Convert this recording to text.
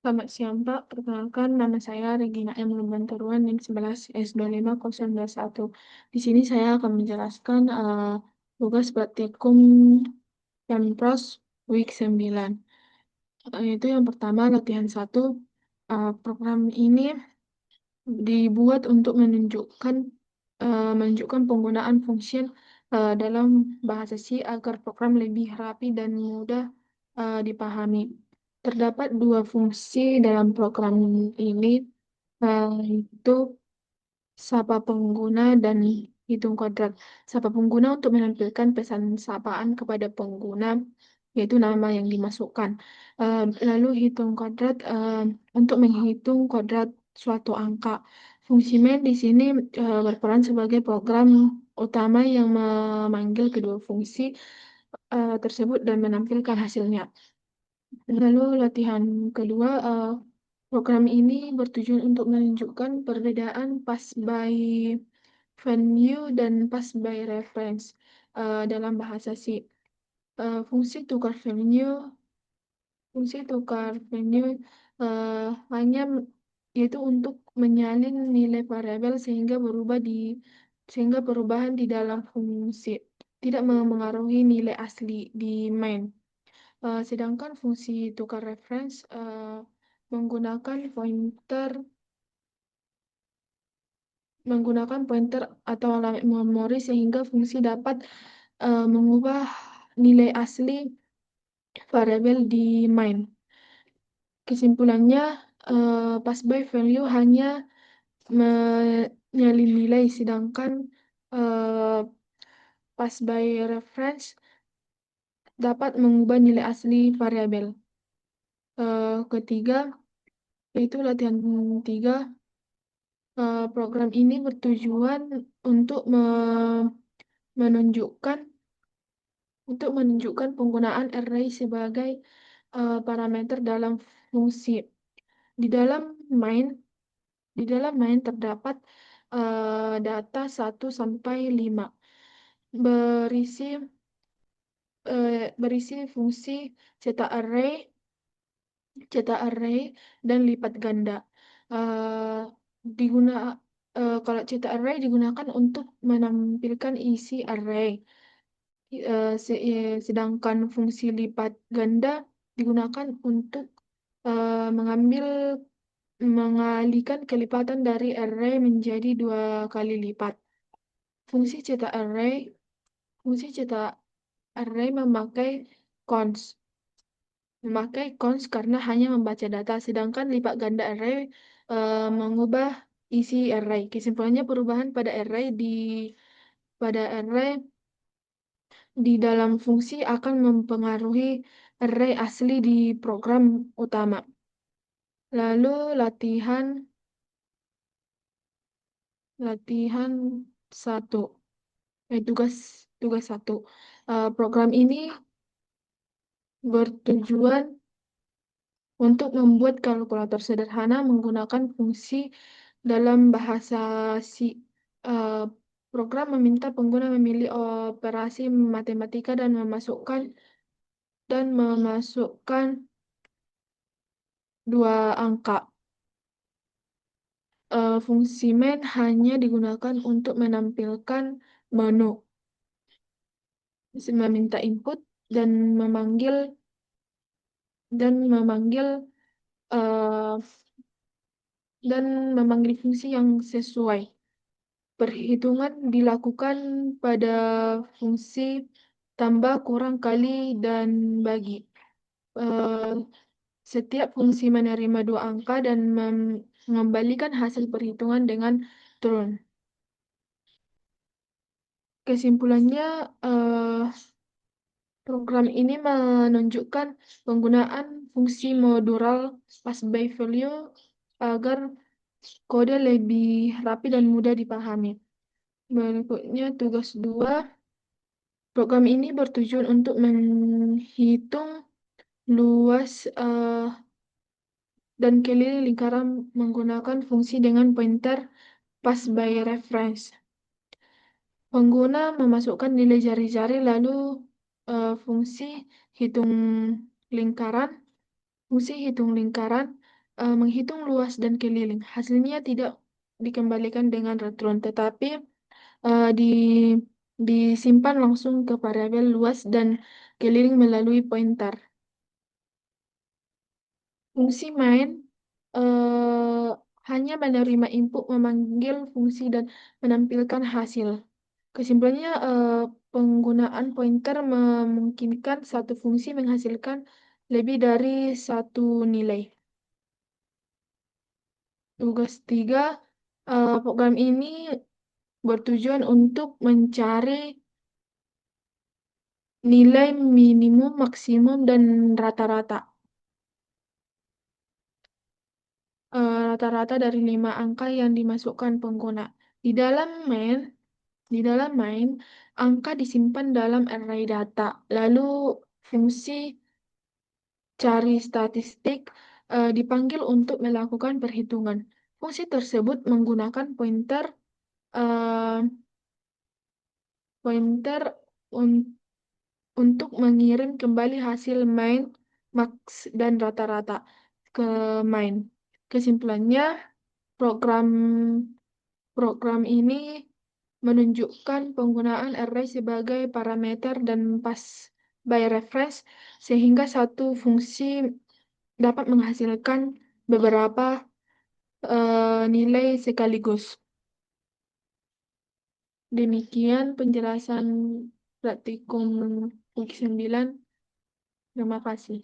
Selamat siang, Pak. Perkenalkan, nama saya Regina M. Lumbanturuan, NIM 11 S25021. Di sini saya akan menjelaskan tugas praktikum Pempros Week 9. Itu yang pertama, latihan 1. Program ini dibuat untuk menunjukkan penggunaan fungsi dalam bahasa C agar program lebih rapi dan mudah dipahami. Terdapat dua fungsi dalam program ini, yaitu sapa pengguna dan hitung kodrat. Sapa pengguna untuk menampilkan pesan sapaan kepada pengguna, yaitu nama yang dimasukkan. Lalu hitung kodrat untuk menghitung kodrat suatu angka. Fungsi main di sini berperan sebagai program utama yang memanggil kedua fungsi tersebut dan menampilkan hasilnya. Lalu latihan kedua, program ini bertujuan untuk menunjukkan perbedaan pass by venue dan pass by reference dalam bahasa C. Eh, fungsi tukar venue, fungsi tukar venue hanya yaitu untuk menyalin nilai variabel sehingga perubahan di dalam fungsi tidak memengaruhi nilai asli di main. Sedangkan fungsi tukar reference menggunakan pointer atau alamat memori sehingga fungsi dapat mengubah nilai asli variabel di main. Kesimpulannya, pass by value hanya menyalin nilai, sedangkan eh, pass by reference dapat mengubah nilai asli variabel. Ketiga, yaitu latihan 3. Program ini bertujuan untuk menunjukkan penggunaan array sebagai parameter dalam fungsi. Di dalam main, terdapat data 1 sampai 5 berisi fungsi cetak array, dan lipat ganda. Eh, diguna Kalau cetak array digunakan untuk menampilkan isi array. Sedangkan fungsi lipat ganda digunakan untuk mengambil mengalihkan kelipatan dari array menjadi 2 kali lipat. Fungsi cetak array fungsi cetak array cons memakai cons karena hanya membaca data, sedangkan lipat ganda array mengubah isi array. Kesimpulannya, perubahan pada array di dalam fungsi akan mempengaruhi array asli di program utama. Lalu latihan 1. Tugas 1. Program ini bertujuan untuk membuat kalkulator sederhana menggunakan fungsi dalam bahasa C. Eh, Program meminta pengguna memilih operasi matematika dan memasukkan 2 angka. Fungsi main hanya digunakan untuk menampilkan menu, meminta input dan memanggil eh, fungsi yang sesuai. Perhitungan dilakukan pada fungsi tambah, kurang, kali, dan bagi. Eh, Setiap fungsi menerima 2 angka dan mengembalikan hasil perhitungan dengan turun. Kesimpulannya, program ini menunjukkan penggunaan fungsi modular pass by value agar kode lebih rapi dan mudah dipahami. Berikutnya, tugas 2. Program ini bertujuan untuk menghitung luas dan keliling lingkaran menggunakan fungsi dengan pointer pass by reference. Pengguna memasukkan nilai jari-jari lalu fungsi hitung lingkaran menghitung luas dan keliling. Hasilnya tidak dikembalikan dengan retron, tetapi eh, di, disimpan langsung ke variabel luas dan keliling melalui pointer. Fungsi main eh, hanya menerima input, memanggil fungsi, dan menampilkan hasil. Kesimpulannya, penggunaan pointer memungkinkan satu fungsi menghasilkan lebih dari satu nilai. Tugas 3, program ini bertujuan untuk mencari nilai minimum, maksimum, dan rata-rata. Rata-rata dari 5 angka yang dimasukkan pengguna. Di dalam main, di dalam main, angka disimpan dalam array data. Lalu fungsi cari statistik dipanggil untuk melakukan perhitungan. Fungsi tersebut menggunakan eh, pointer un- untuk mengirim kembali hasil main, max, dan rata-rata ke main. Kesimpulannya, program program ini menunjukkan penggunaan array sebagai parameter dan pass by reference sehingga satu fungsi dapat menghasilkan beberapa nilai sekaligus. Demikian penjelasan praktikum Week 9. Terima kasih.